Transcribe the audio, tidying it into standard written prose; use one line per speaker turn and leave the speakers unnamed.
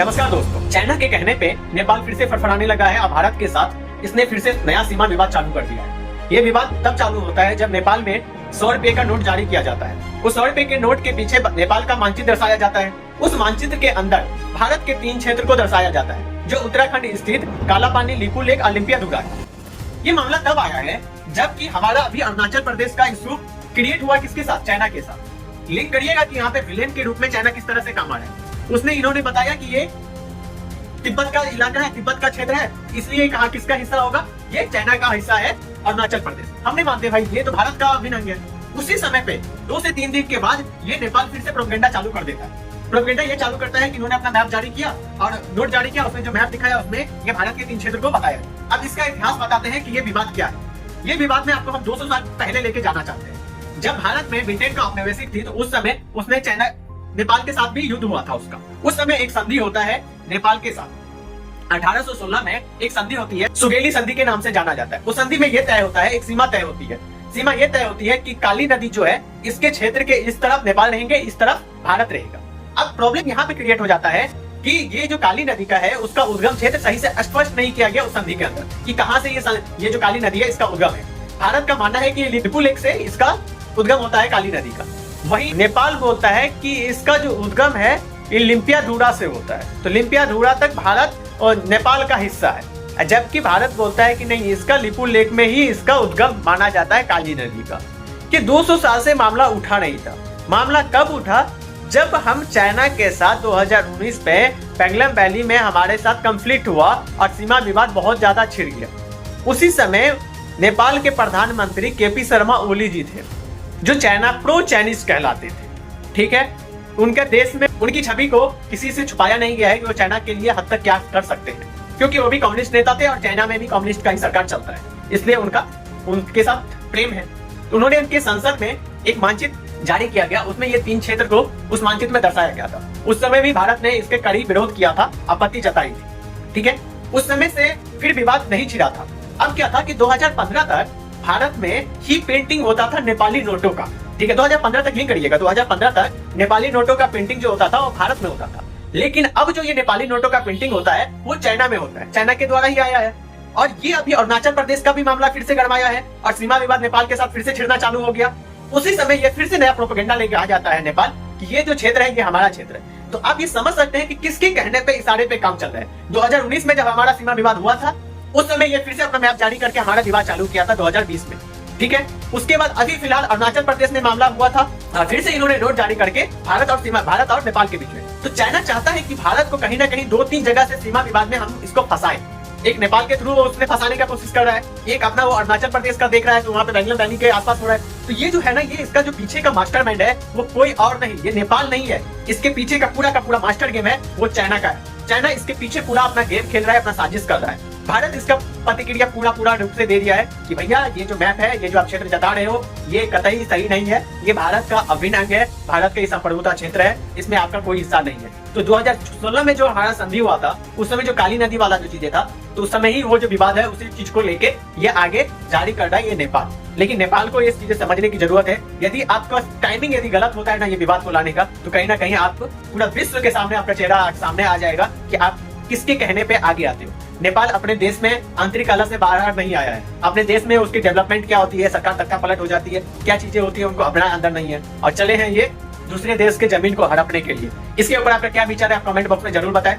नमस्कार दोस्तों, चाइना के कहने पे नेपाल फिर से फड़फड़ाने लगा है और भारत के साथ इसने फिर से नया सीमा विवाद चालू कर दिया है। ये विवाद तब चालू होता है जब नेपाल में 100 रुपए का नोट जारी किया जाता है। उस 100 रुपए के नोट के पीछे नेपाल का मानचित्र दर्शाया जाता है। उस मानचित्र के अंदर भारत के 3 क्षेत्र को दर्शाया जाता है, जो उत्तराखंड स्थित कालापानी, लिपू लेक और लिम्पियाधुरा है। ये मामला तब आया है जबकि हमारा अभी अरुणाचल प्रदेश का इशू क्रिएट हुआ किसके साथ? चाइना के साथ। लिंक करिएगा कि यहाँ पे विलेन के रूप में चाइना किस तरह से काम आ रहा है। उसने इन्होंने बताया कि ये तिब्बत का इलाका है, तिब्बत का क्षेत्र है, इसलिए कहा किसका हिस्सा होगा? ये चाइना का हिस्सा है, अरुणाचल प्रदेश। हमने मानते भाई ये तो भारत का अभिन्न अंग है। उसी समय पे 2 से 3 दिन के बाद ये नेपाल फिर से प्रोपेगेंडा चालू कर देता है। प्रोपेगेंडा ये चालू करता है कि इन्होंने अपना मैप जारी किया और नोट जारी किया, उसमें जो मैप दिखाया उसमें ये भारत के 3 क्षेत्र को बताया। अब इसका इतिहास बताते हैं कि ये विवाद क्या है। ये विवाद में आपको हम 200 साल पहले लेके जाना चाहते हैं। जब भारत में ब्रिटेन का औपनिवेशिक थी तो उस समय उसने चाइना नेपाल के साथ भी युद्ध हुआ था उसका। उस समय एक संधि होता है नेपाल के साथ। 1816 में एक संधि होती है, सुगेली संधि के नाम से जाना जाता है। उस संधि में यह तय होता है, एक सीमा तय होती है। सीमा यह तय होती है कि काली नदी जो है इसके क्षेत्र के इस तरफ नेपाल रहेंगे, इस तरफ भारत रहेगा। अब प्रॉब्लम यहाँ पे क्रिएट हो जाता है कि ये जो काली नदी का है उसका उद्गम क्षेत्र सही से स्पष्ट नहीं किया गया उस संधि के अंदर कि कहाँ से ये जो काली नदी है इसका उद्गम है। भारत का मानना है कि लिपू लेक से इसका उद्गम होता है काली नदी का। वहीं नेपाल बोलता है कि इसका जो उद्गम है ये लिम्पियाधुरा से होता है, तो लिम्पियाधुरा तक भारत और नेपाल का हिस्सा है। जबकि भारत बोलता है कि नहीं, इसका लिपू लेक में ही इसका उद्गम माना जाता है काली नदी का। कि 200 साल से मामला उठा नहीं था। मामला कब उठा? जब हम चाइना के साथ 2019 में पेंगलम वैली में हमारे साथ कंफ्लिक्ट हुआ और सीमा विवाद बहुत ज्यादा छिड़ गया। उसी समय नेपाल के प्रधानमंत्री केपी शर्मा ओली जी थे, जो चाइना प्रो चाइनीज कहलाते थे। ठीक है, उनके देश में उनकी छवि को किसी से छुपाया नहीं गया है कि वो चाइना के लिए हद तक क्या कर सकते हैं, क्योंकि वो भी कम्युनिस्ट नेता थे और चाइना में भी कम्युनिस्ट का ही सरकार चलता है, इसलिए उनके साथ प्रेम है। उन्होंने उनके संसद में एक मानचित्र जारी किया गया, उसमें ये 3 क्षेत्र को उस मानचित्र में दर्शाया गया था। उस समय भी भारत ने इसके कड़ी विरोध किया था, आपत्ति जताई थी। ठीक है, उस समय से फिर विवाद नहीं छिड़ा था। अब क्या था कि 2015 तक भारत में ही प्रिंटिंग होता था नेपाली नोटों का। ठीक है, 2015 तक लिंक करिएगा, 2015 तक नेपाली नोटों का प्रिंटिंग जो होता था वो भारत में होता था। लेकिन अब जो ये नेपाली नोटों का प्रिंटिंग होता है वो चाइना में होता है, चाइना के द्वारा ही आया है। और ये अभी अरुणाचल प्रदेश का भी मामला फिर से गरमाया है और सीमा विवाद नेपाल के साथ फिर से छिड़ना चालू हो गया। उसी समय ये फिर से नया प्रोपेगेंडा लेके आ जाता है नेपाल कि ये जो क्षेत्र है ये हमारा क्षेत्र है। तो आप ये समझ सकते हैं कि किसके कहने पे, इशारे पे काम चल रहा है। 2019 में जब हमारा सीमा विवाद हुआ था उस समय ये फिर से अपना मैप जारी करके हमारा विवाद चालू किया था 2020 में। ठीक है, उसके बाद अभी फिलहाल अरुणाचल प्रदेश में मामला हुआ था और फिर से इन्होंने नोट जारी करके भारत और नेपाल के बीच में। तो चाइना चाहता है कि भारत को कहीं ना कहीं 2-3 जगह से सीमा विवाद में हम इसको फंसाएं। एक नेपाल के थ्रू उसने फंसाने का कोशिश कर रहा है, एक अपना वो अरुणाचल प्रदेश का देख रहा है तो वहाँ पे बेंगलुरु वैली के आसपास हो रहा है। तो ये जो है ना, ये इसका जो पीछे का मास्टरमाइंड है वो कोई और नहीं, ये नेपाल नहीं है। इसके पीछे का पूरा मास्टर गेम है वो चाइना का है। चाइना इसके पीछे पूरा अपना गेम खेल रहा है, अपना साजिश कर रहा है। भारत इसका प्रतिक्रिया पूरा रूप से दे दिया है कि भैया ये जो मैप है, ये जो आप क्षेत्र जता रहे हो, ये कतई सही नहीं है, ये भारत का अभिन्न अंग है, भारत का संप्रभुता क्षेत्र है, इसमें आपका कोई हिस्सा नहीं है। तो 2016 में जो हमारा संधि हुआ था उस समय जो काली नदी वाला जो चीजें था, तो उस समय ही वो जो विवाद है उसी चीज को लेके ये आगे जारी कर रहा है ये नेपाल। लेकिन नेपाल को ये चीजें समझने की जरूरत है। यदि आपका टाइमिंग यदि गलत होता है ना ये विवाद को लाने का, तो कहीं ना कहीं आपको पूरा विश्व के सामने आपका चेहरा सामने आ जाएगा कि आप किसके कहने पे आगे आते हो। नेपाल अपने देश में आंतरिक कलह से बाहर नहीं आया है। अपने देश में उसकी डेवलपमेंट क्या होती है, सरकार तख्ता पलट हो जाती है, क्या चीजें होती है उनको अपना अंदर नहीं है और चले हैं ये दूसरे देश के जमीन को हड़पने के लिए। इसके ऊपर आपका क्या विचार है आप कमेंट बॉक्स में जरूर बताएं।